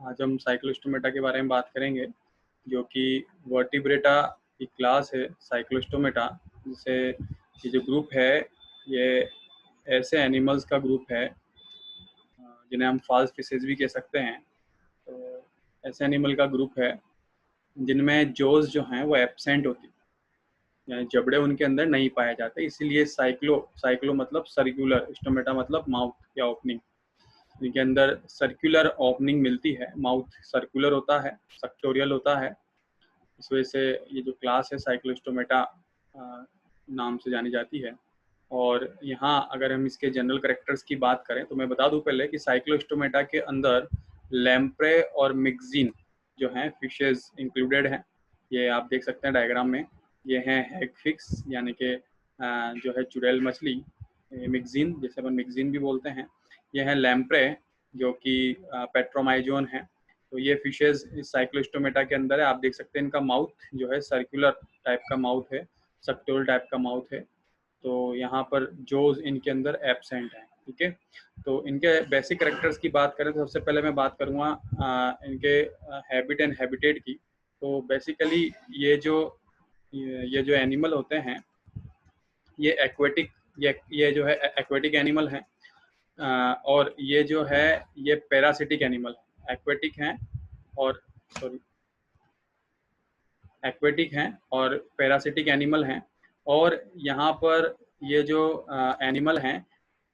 आज हम साइक्लोस्टोमेटा के बारे में बात करेंगे, जो कि वर्टिब्रेटा की क्लास है साइक्लोस्टोमेटा। जिसे ये जो ग्रुप है, ये ऐसे एनिमल्स का ग्रुप है जिन्हें हम फॉल्स फिशेज भी कह सकते हैं। तो ऐसे एनिमल का ग्रुप है जिनमें जोज जो हैं वो एब्सेंट होती है, यानी जबड़े उनके अंदर नहीं पाए जाते। इसीलिए साइक्लो मतलब सर्कुलर, स्टोमेटा मतलब माउथ या ओपनिंग। इनके अंदर सर्कुलर ओपनिंग मिलती है, माउथ सर्कुलर होता है, सक्टोरियल होता है। इस वजह से ये जो क्लास है साइक्लोस्टोमेटा नाम से जानी जाती है। और यहाँ अगर हम इसके जनरल कैरेक्टर्स की बात करें तो मैं बता दूं पहले कि साइक्लोस्टोमेटा के अंदर लैम्प्रे और मिक्सिन जो हैं फिशेस इंक्लूडेड हैं। ये आप देख सकते हैं डायग्राम में। ये हैं हैगफिश यानी कि जो है चुड़ैल मछली, मिक्सिन जैसे अपन मिक्सिन भी बोलते हैं। ये है लैम्प्रे जो कि पेट्रोमाइजोन है। तो ये फिशेज इस साइक्लोस्टोमेटा के अंदर है। आप देख सकते हैं इनका माउथ जो है सर्कुलर टाइप का माउथ है, सक्टोरल टाइप का माउथ है। तो यहाँ पर जोज इनके अंदर एब्सेंट है। ठीक है, तो इनके बेसिक कैरेक्टर्स की बात करें तो सबसे पहले मैं बात करूँगा इनके हैबिट एंड हैबिटेट की। तो बेसिकली ये जो एनिमल होते हैं ये एक्वेटिक, ये जो है एक्वेटिक एनिमल है। और ये जो है ये पैरासिटिक एनिमल है। एक्वेटिक हैं और एक्वेटिक हैं और पैरासिटिक एनिमल हैं। और यहाँ पर ये जो एनिमल हैं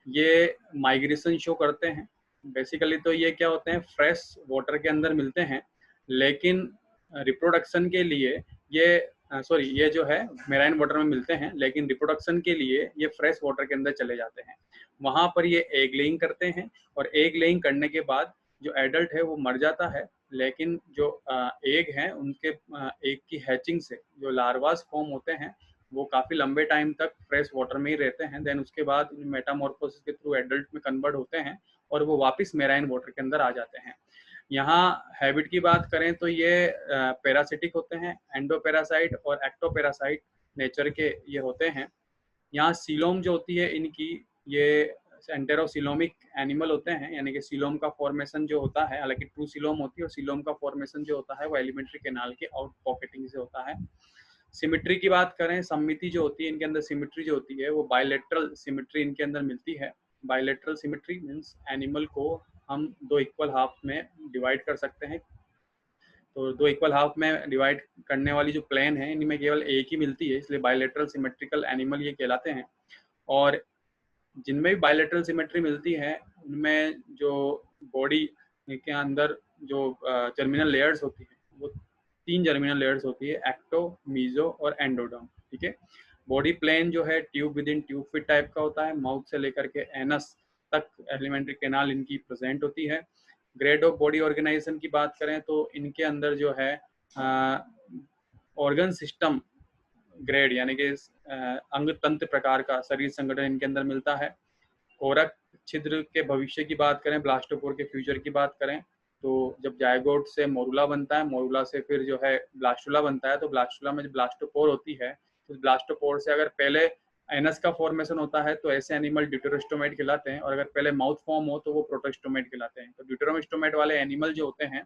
ये माइग्रेशन शो करते हैं। बेसिकली तो ये क्या होते हैं, फ्रेश वाटर के अंदर मिलते हैं, लेकिन रिप्रोडक्शन के लिए ये जो है मेराइन वाटर में मिलते हैं, लेकिन रिप्रोडक्शन के लिए ये फ्रेश वाटर के अंदर चले जाते हैं। वहाँ पर ये एग लेइंग करते हैं और एग लेइंग करने के बाद जो एडल्ट है वो मर जाता है, लेकिन जो एग हैं उनके एग की हैचिंग से जो लार्वास फॉर्म होते हैं वो काफ़ी लंबे टाइम तक फ्रेश वाटर में ही रहते हैं। देन उसके बाद मेटामॉर्फोसिस के थ्रू एडल्ट में कन्वर्ट होते हैं और वो वापस मेराइन वाटर के अंदर आ जाते हैं। यहाँ हैबिट की बात करें तो ये पैरासिटिक होते हैं, एंडोपैरासाइट और एक्टोपैरासाइट नेचर के ये होते हैं। यहाँ सीलोम जो होती है इनकी, ये एंटेरोसिलोमिक एनिमल होते हैं, यानी कि सीलोम का फॉर्मेशन जो होता है, हालांकि ट्रू सीलोम होती है और सीलोम का फॉर्मेशन जो होता है वो एलिमेंट्री कैनाल के आउट पॉकेटिंग से होता है। सिमिट्री की बात करें, सममिति जो होती है इनके अंदर, सिमिट्री जो होती है वो बायलैटरल सिमिट्री इनके अंदर मिलती है। बायलैटरल सिमिट्री मीन्स एनिमल को हम दो इक्वल हाफ में डिवाइड कर सकते हैं। तो दो इक्वल हाफ में डिवाइड करने वाली जो प्लेन है इनमें केवल एक ही मिलती है, इसलिए बायलैटरल सिमेट्रिकल एनिमल ये कहलाते हैं। और जिनमें भी बायलैटरल सिमेट्री मिलती है उनमें जो बॉडी के अंदर जो जर्मिनल लेयर्स होती हैं वो 3 जर्मिनल लेयर्स होती है, एक्टो, मीजो और एंडोडर्म। ठीक है, बॉडी प्लेन जो है tube with in tube fit type का होता है, माउथ से लेकर के एनस तक एलिमेंट्री कैनाल इनकी प्रेजेंट होती है। ग्रेड ऑफ बॉडी ऑर्गेनाइजेशन की बात करें तो इनके अंदर जो है ऑर्गन सिस्टम ग्रेड यानी कि अंग तंत्र प्रकार का शरीर संगठन इनके अंदर मिलता है। कोरक छिद्र के भविष्य की बात करें, ब्लास्टोपोर के फ्यूचर की बात करें तो जब जायगोट से मोरुला बनता है, मोरुला से फिर जो है ब्लास्टुला बनता है, तो ब्लास्टुला में जब ब्लास्टोपोर होती है तो ब्लास्टोपोर से अगर पहले एनस का फॉर्मेशन होता है तो ऐसे एनिमल ड्यूटेरोस्टोमेट कहलाते हैं, और अगर पहले माउथ फॉर्म हो तो वो प्रोटोस्टोमेट कहलाते हैं। तो ड्यूटेरोस्टोमेट वाले एनिमल जो होते हैं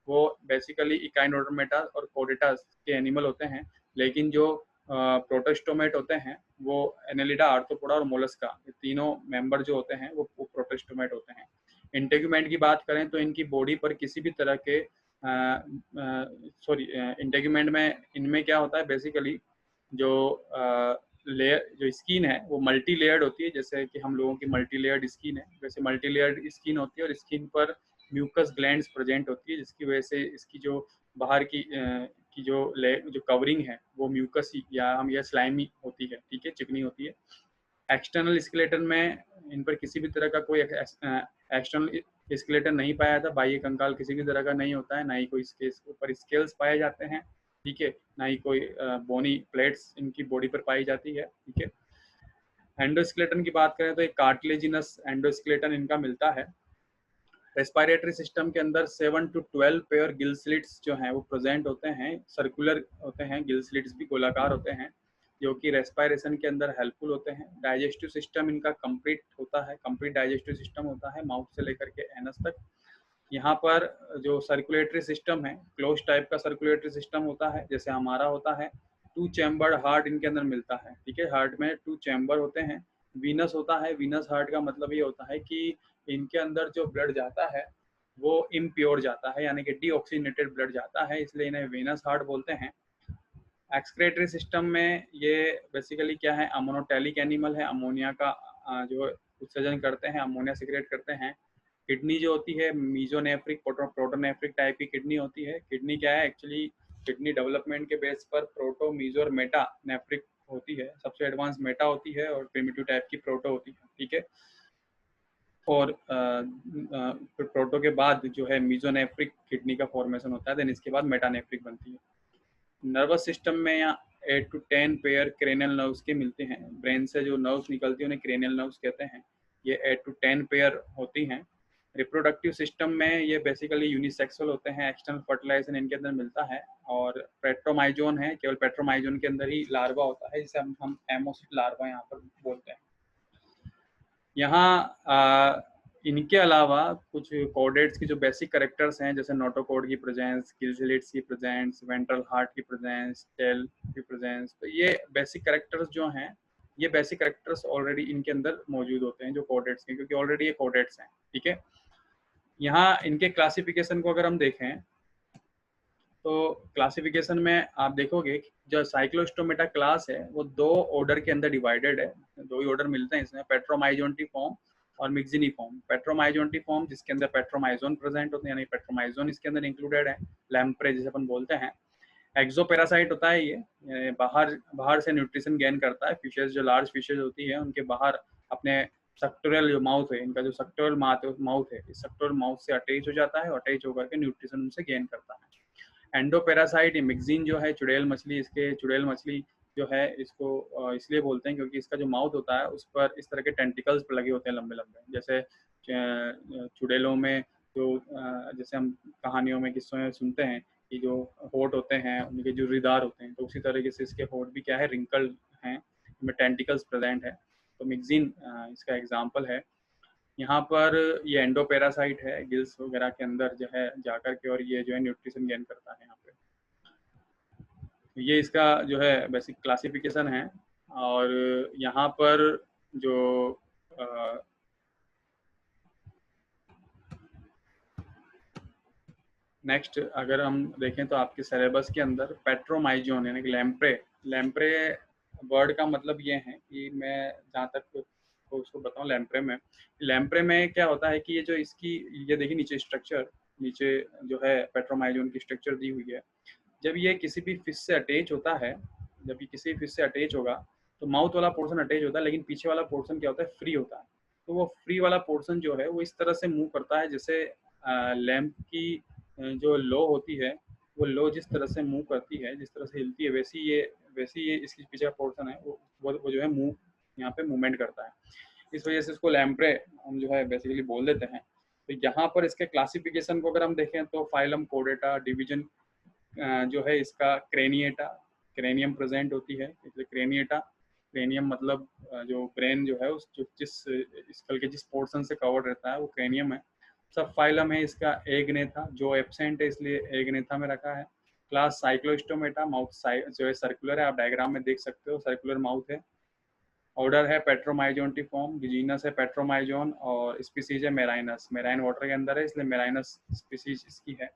वो बेसिकली इकाइनोडर्मेटा और कोडेटा के एनिमल होते हैं, लेकिन जो प्रोटोस्टोमेट होते हैं वो एनेलिडा, आर्थ्रोपोडा और मोलस्का, ये तीनों मेंबर जो होते हैं वो प्रोटोस्टोमेट होते हैं। इंटेगुमेंट की बात करें तो इनकी बॉडी पर किसी भी तरह के इंटेगुमेंट में इनमें क्या होता है, बेसिकली जो लेयर जो स्किन है वो मल्टी लेयर्ड होती है, जैसे कि हम लोगों की मल्टी लेयर्ड स्किन है वैसे मल्टी लेयर्ड स्किन होती है, और स्किन पर म्यूकस ग्लैंड्स प्रेजेंट होती है, जिसकी वजह से इसकी जो बाहर की जो कवरिंग है वो म्यूकस या हम यह स्लाइमी होती है। ठीक है, चिकनी होती है। एक्सटर्नल स्केलेटन में इन पर किसी भी तरह का कोई एक्सटर्नल स्केलेटन नहीं पाया जाता, बाह्य कंकाल किसी भी तरह का नहीं होता है, ना ही कोई इसके ऊपर स्केल्स पाए जाते हैं। ठीक है, ना ही कोई बोनी प्लेट्स इनकी बॉडी पर पाई जाती है। ठीक है, एंडोस्केलेटन की बात करें तो एक कार्टिलेजिनस एंडोस्केलेटन इनका मिलता है। रेस्पिरेटरी सिस्टम के अंदर 7 to 12 पेयर गिल स्लिट्स जो हैं वो प्रेजेंट होते हैं, सर्कुलर होते हैं, गिल स्लिट्स भी गोलाकार होते हैं, जो कि रेस्पिरेशन के अंदर हेल्पफुल होते हैं। डाइजेस्टिव सिस्टम इनका कंप्लीट होता है, कंप्लीट डाइजेस्टिव सिस्टम होता है माउथ से लेकर के एनस तक। यहाँ पर जो सर्कुलेटरी सिस्टम है, क्लोज टाइप का सर्कुलेटरी सिस्टम होता है, जैसे हमारा होता है। 2 चैम्बर्ड हार्ट इनके अंदर मिलता है, ठीक है। हार्ट में 2 चैम्बर होते हैं। वीनस होता है, वीनस हार्ट का मतलब ये होता है कि इनके अंदर जो ब्लड जाता है वो इम्प्योर जाता है, यानी कि डीऑक्सीजनेटेड ब्लड जाता है, इसलिए इन्हें वीनस हार्ट बोलते हैं। एक्सक्रेटरी सिस्टम में ये बेसिकली क्या है, अमोनोटैलिक एनिमल है, अमोनिया का जो उत्सर्जन करते हैं, अमोनिया सिक्रेट करते हैं। किडनी जो होती है मीजोनेफ्रिक प्रोटोनेफ्रिक टाइप की किडनी होती है। किडनी क्या है एक्चुअली, किडनी डेवलपमेंट के बेस पर प्रोटो मीजो और मेटा नेफ्रिक होती है। सबसे एडवांस मेटा होती है और प्रिमिटिव टाइप की प्रोटो होती है, ठीक है। और प्रोटो के बाद जो है मीजोनेफ्रिक किडनी का फॉर्मेशन होता है, देन इसके बाद मेटानेफ्रिक बनती है। नर्वस सिस्टम में यहाँ 8 to 10 पेयर क्रेनियल नर्व्स के मिलते हैं। ब्रेन से जो नर्व्स निकलती है उन्हें क्रेनियल नर्व्स कहते हैं। ये 8 to 10 पेयर होती हैं। रिप्रोडक्टिव सिस्टम में ये बेसिकली यूनिसेक्सुअल होते हैं, एक्सटर्नल फर्टिलाइजेशन इनके अंदर मिलता है। और पेट्रोमाइजोन है, केवल पेट्रोमाइजोन के अंदर ही लार्वा होता है, जिसे हम एमोसिट लार्वा यहाँ पर बोलते हैं। यहाँ इनके अलावा कुछ कोडेट्स की जो बेसिक कैरेक्टर्स हैं, जैसे नोटोकोड की प्रेजेंस, गिल्सलिट्स की प्रेजेंस, वेंट्रल हार्ट की प्रेजेंस, टेल की प्रेजेंस, तो ये बेसिक कैरेक्टर्स जो हैं, ये बेसिक कैरेक्टर्स ऑलरेडी इनके अंदर मौजूद होते हैं जो कोडेट्स के, क्योंकि ऑलरेडी ये कोडेट्स हैं, ठीक है। यहाँ इनके क्लासिफिकेशन को अगर हम देखें तो क्लासिफिकेशन में आप देखोगे कि जो साइक्लोस्टोमेटा क्लास है वो 2 ऑर्डर के अंदर डिवाइडेड है। 2 ही ऑर्डर मिलते हैं इसमें, पेट्रोमाइजोन्टिफॉर्म और मिक्सिनिफॉर्म। पेट्रोमाइजोन्टिफॉर्म जिसके अंदर पेट्रोमाइजोन प्रेजेंट होते हैं, यानी पेट्रोमाइजोन इसके अंदर इंक्लूडेड है, लैम्प्रे जिसे अपन बोलते हैं। एक्सोपैरासाइट होता है ये बाहर से न्यूट्रिशन गेन करता है। फिशेज जो लार्ज फिशेज होती है उनके बाहर अपने सेक्टोरल जो माउथ है, इनका जो सेक्टोरल माउथ है, इस सेक्टोरल माउथ से अटैच हो जाता है और अटैच होकर के न्यूट्रिशन उनसे गेन करता है। एंडोपेरासाइट मिक्सिन जो है चुड़ैल मछली, इसके चुड़ैल मछली जो है इसको इसलिए बोलते हैं क्योंकि इसका जो माउथ होता है उस पर इस तरह के टेंटिकल्स लगे होते हैं लंबे लंबे, जैसे चुड़ैलों में जो जैसे हम कहानियों में किस्सों में सुनते हैं कि जो होठ होते हैं उनके जो रिदार होते हैं, तो उसी तरीके से इसके होठ भी क्या है, रिंकल्ड हैं, इनमें टेंटिकल्स प्रेजेंट है। तो मिक्सिन इसका एग्जाम्पल है। यहाँ पर ये एंडोपेरासाइट है, गिल्स वगैरह के अंदर जो है जाकर के, और ये जो है न्यूट्रिशन गेन करता है यहाँ पे। ये इसका जो है बेसिक क्लासिफिकेशन है। और यहाँ पर जो नेक्स्ट अगर हम देखें तो आपके सिलेबस के अंदर पेट्रोमाइजोन यानी कि लैम्प्रे वर्ड का मतलब ये है कि मैं जहाँ तक उसको बताऊँ, लैम्प्रे में क्या होता है कि ये जो इसकी ये देखिए नीचे स्ट्रक्चर, नीचे जो है पेट्रोमाइजोन की स्ट्रक्चर दी हुई है। जब ये किसी भी फिश से अटैच होता है, जब ये किसी फिश से अटैच होगा तो माउथ वाला पोर्शन अटैच होता है, लेकिन पीछे वाला पोर्शन क्या होता है, फ्री होता है। तो वो फ्री वाला पोर्शन जो है वो इस तरह से मूव करता है जैसे लैम्प की जो लो होती है, वो लो जिस तरह से मूव करती है, जिस तरह से हिलती है, वैसी ये इसके पीछे का पोर्शन है वो जो है मूव यहाँ पे मूवमेंट करता है। इस वजह से इसको लैम्प्रे हम जो है बेसिकली बोल देते हैं। तो यहाँ पर इसके क्लासिफिकेशन को अगर हम देखें तो फाइलम कोडेटा, डिवीजन जो है इसका क्रेनिएटा, क्रेनियम प्रेजेंट होती है, इसलिए क्रेनिएटा। क्रेनियम मतलब जो ब्रेन जो है उस जिस स्कल के जिस पोर्शन से कवर्ड रहता है वो क्रेनियम है। सब फाइलम है इसका एगनेथा, जो एब्सेंट है इसलिए एगनेथा में रखा है। क्लास साइक्लोस्टोमेटा, माउथ जो है सर्कुलर है, आप डायग्राम में देख सकते हो सर्कुलर माउथ है। ऑर्डर है पेट्रोमाइजोन्टिफॉर्म, जीनस है पेट्रोमाइजोन, और स्पीसीज है मेराइनस, मेराइन वाटर के अंदर है इसलिए मेराइनस स्पीसीज इसकी है।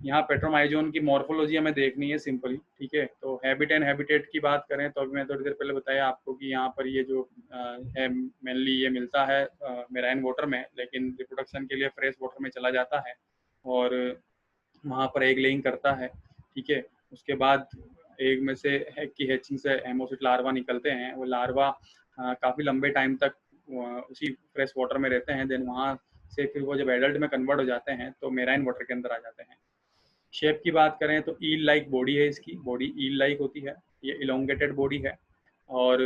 यहाँ पेट्रोमाइजोन की मॉर्फोलॉजी हमें देखनी है सिंपली, ठीक है। तो हैबिट एंड हैबिटेट की बात करें तो अभी मैं थोड़ी देर पहले बताया आपको कि यहाँ पर ये जो है मेनली ये मिलता है मेराइन वाटर में, लेकिन रिप्रोडक्शन के लिए फ्रेश वाटर में चला जाता है और वहाँ पर एग लेइंग करता है, ठीक है। उसके बाद एग में से एग की हैचिंग से हेमोसिट लार्वा निकलते हैं। वो लार्वा काफ़ी लंबे टाइम तक उसी फ्रेश वाटर में रहते हैं, देन वहाँ से फिर वो जब एडल्ट में कन्वर्ट हो जाते हैं तो मेराइन वाटर के अंदर आ जाते हैं। शेप की बात करें तो ईल लाइक बॉडी है, इसकी बॉडी ईल लाइक होती है, ये इलोंगेटेड बॉडी है। और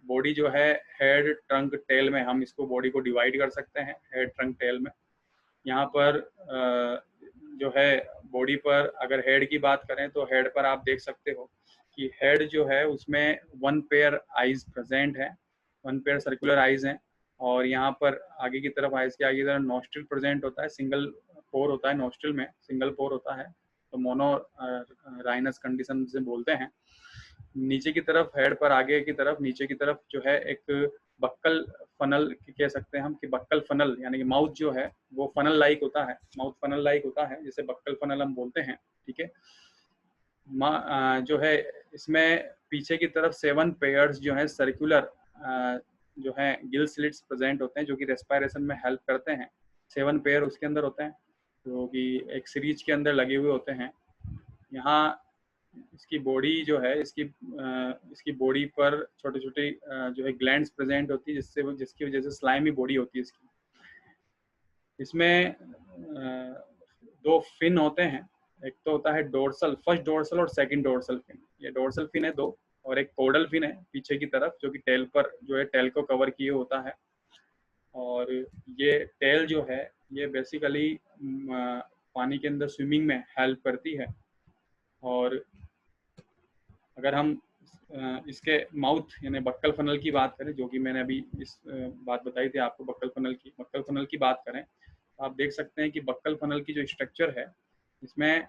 बॉडी जो है हेड ट्रंक टेल में हम इसको बॉडी को डिवाइड कर सकते हैं, हेड ट्रंक टेल में। यहाँ पर जो है बॉडी पर अगर हेड की बात करें तो हेड पर आप देख सकते हो कि हेड जो है उसमें 1 पेयर आइज प्रेजेंट है, 1 पेयर सर्कुलर आइज हैं। और यहाँ पर आगे की तरफ आइज के आगे की तरफ नॉस्ट्रिल प्रेजेंट होता है, सिंगल पोर होता है नोस्ट्रल में, सिंगल पोर होता है, तो मोनो राइनस कंडीशन से बोलते हैं। नीचे की तरफ हेड पर आगे की तरफ नीचे की तरफ जो है एक बक्कल फनल कह सकते हैं हम, कि बक्कल फनल यानी कि माउथ जो है वो फनल लाइक होता है, माउथ फनल लाइक होता है, जिसे बक्कल फनल हम बोलते हैं। ठीक है, जो है इसमें पीछे की तरफ 7 पेयर्स जो है सर्कुलर जो है गिल स्लिट्स प्रेजेंट होते हैं, जो कि रेस्पिरेशन में हेल्प करते हैं। 7 पेयर उसके अंदर होते हैं, जो कि एक सीरीज के अंदर लगे हुए होते हैं। यहाँ इसकी बॉडी जो है, इसकी बॉडी पर छोटे छोटे जो है ग्लैंड्स प्रेजेंट होती है, जिसकी वजह से स्लाइमी बॉडी होती है इसकी। इसमें 2 फिन होते हैं, एक तो होता है डोर्सल, फर्स्ट डोर्सल और सेकंड डोर्सल फिन। ये डोर्सल फिन है 2, और एक कोडल फिन है पीछे की तरफ, जो कि टेल पर जो है टेल को कवर किए होता है। और ये टेल जो है ये बेसिकली पानी के अंदर स्विमिंग में हेल्प करती है। और अगर हम इसके माउथ यानी बक्कल फनल की बात करें, जो कि मैंने अभी इस बात बताई थी आपको बक्कल फनल की बात करें, तो आप देख सकते हैं कि बक्कल फनल की जो स्ट्रक्चर है, इसमें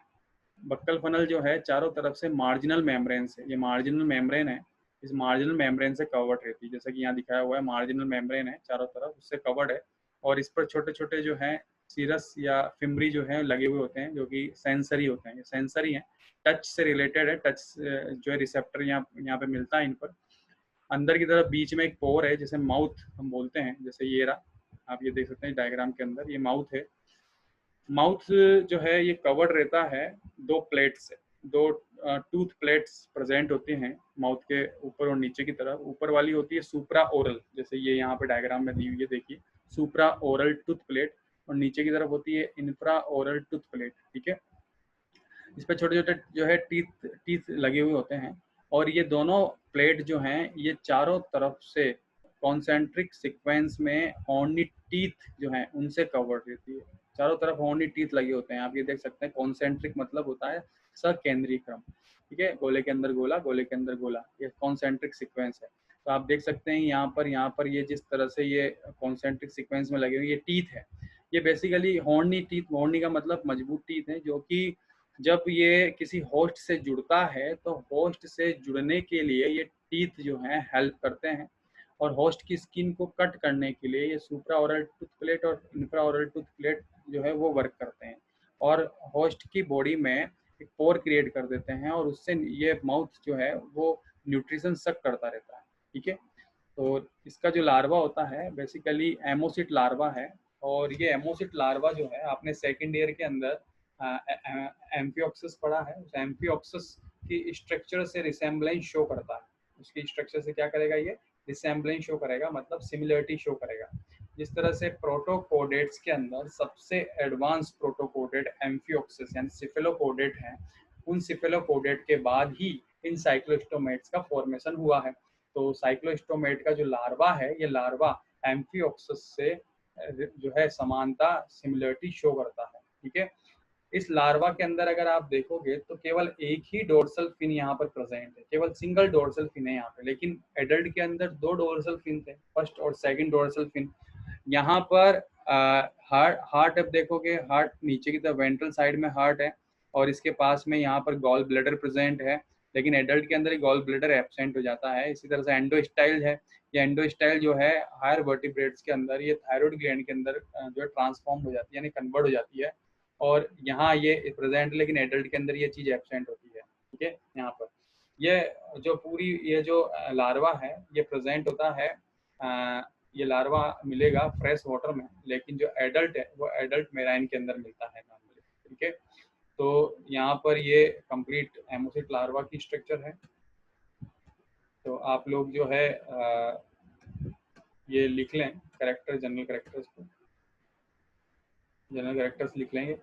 बक्कल फनल जो है चारों तरफ से मार्जिनल मेम्ब्रेन से, ये मार्जिनल मेम्ब्रेन है, इस मार्जिनल मेम्ब्रेन से कवर्ड रहती है, जैसा कि यहाँ दिखाया हुआ है मार्जिनल मेम्ब्रेन है चारों तरफ उससे कवर्ड है। और इस पर छोटे छोटे जो है सीरस या फिम्बरी जो है लगे हुए होते हैं, जो कि सेंसरी होते हैं, ये सेंसरी हैं, टच से रिलेटेड है, टच जो है रिसेप्टर यहाँ पे मिलता है इन पर। अंदर की तरफ बीच में एक पोर है जिसे माउथ हम बोलते हैं, जैसे ये रहा, आप ये देख सकते हैं डायग्राम के अंदर, ये माउथ है। माउथ जो है ये कवर्ड रहता है 2 प्लेट से, 2 टूथ प्लेट्स प्रेजेंट होती हैं माउथ के ऊपर और नीचे की तरफ। ऊपर वाली होती है सुप्रा ओरल, जैसे ये यहाँ पे डायग्राम में दी हुई है, देखिए सुप्रा ओरल टूथ प्लेट, और नीचे की तरफ होती है इंफ्रा ओरल टूथ प्लेट। ठीक है, इस पे छोटे छोटे जो है टीथ लगे हुए होते हैं, और ये दोनों प्लेट जो हैं ये चारों तरफ से कॉन्सेंट्रिक सीक्वेंस में हॉर्नी टीथ जो हैं उनसे कवर्ड रहती है। चारों तरफ हॉर्नी टीथ लगे होते हैं, आप ये देख सकते हैं। कॉन्सेंट्रिक मतलब होता है सकेंद्रीय क्रम, ठीक है, गोले के अंदर गोला, गोले के अंदर गोला, ये कॉन्सेंट्रिक सीक्वेंस है। तो आप देख सकते हैं यहाँ पर ये जिस तरह से ये कॉन्सेंट्रिक सीक्वेंस में लगे हुए ये टीथ है, ये बेसिकली हॉर्नी टीथ, हॉर्नी का मतलब मजबूत टीथ है, जो कि जब ये किसी होस्ट से जुड़ता है तो होस्ट से जुड़ने के लिए ये टीथ जो हैं हेल्प करते हैं, और होस्ट की स्किन को कट करने के लिए ये सुप्रा ओरल टूथ प्लेट और इंफ्रा ओरल टूथ प्लेट जो है वो वर्क करते हैं, और होस्ट की बॉडी में एक पोर क्रिएट कर देते हैं, और उससे ये माउथ जो है वो न्यूट्रिशन सक करता रहता है। ठीक है, तो इसका जो लार्वा होता है बेसिकली एमोसिट लार्वा है, और ये एमोसिट लार्वा जो है आपने सेकेंड ईयर के अंदर एम्फियोक्सिस पढ़ा है, उस एम्फियोक्सिस की स्ट्रक्चर से रिसेम्बलेंस शो करता है। उसकी स्ट्रक्चर से क्या करेगा, ये रिसेम्बलेंस शो करेगा, मतलब सिमिलरिटी शो करेगा। जिस तरह से प्रोटोकोडेट्स के अंदर सबसे एडवांस प्रोटोकोडेट एम्फियोक्सिस यानी सिफेलोपोडेट हैं, उन सिफेलोपोडेट के बाद ही इन साइक्लोस्टोमेट्स का फॉर्मेशन हुआ है। तो साइक्लोस्टोमेट का जो लार्वा है, ये लार्वा एम्फियोक्सिस से जो है समानता, सिमिलरिटी शो करता है। ठीक है, इस लार्वा के अंदर अगर आप देखोगे तो केवल एक ही डोर्सल फिन यहाँ पर प्रेजेंट है, केवल सिंगल डोर्सल फिन है यहाँ पे, लेकिन एडल्ट के अंदर 2 डोर्सल फिन थे, फर्स्ट और सेकंड डोर्सल फिन। यहाँ पर हार्ट अब देखोगे, हार्ट नीचे की तरफ वेंट्रल साइड में हार्ट है, और इसके पास में यहाँ पर गॉल ब्लैडर प्रेजेंट है, लेकिन एडल्ट के अंदर ही गॉल ब्लैडर एब्सेंट हो जाता है। इसी तरह से एंडोस्टाइल है, ये एंडोस्टाइल जो है हायर वर्टिब्रेट्स के अंदर ये थायराइड ग्लैंड के अंदर जो है ट्रांसफॉर्म हो जाती है, यानी कन्वर्ट हो जाती है, और यहाँ ये प्रेजेंट, लेकिन एडल्ट के अंदर ये चीज़ एब्सेंट होती है। ठीक है, यहाँ पर ये जो पूरी ये जो लार्वा है ये प्रेजेंट होता है, ये लार्वा मिलेगा फ्रेश वाटर में, लेकिन जो एडल्ट है वो एडल्ट मेराइन के अंदर मिलता है नॉर्मली। ठीक है, तो यहाँ पर ये कंप्लीट एमोसिट लार्वा की स्ट्रक्चर है। तो आप लोग जो है ये लिख लें कैरेक्टर, जनरल कैरेक्टर्स को, जनरल कैरेक्टर्स लिख लेंगे।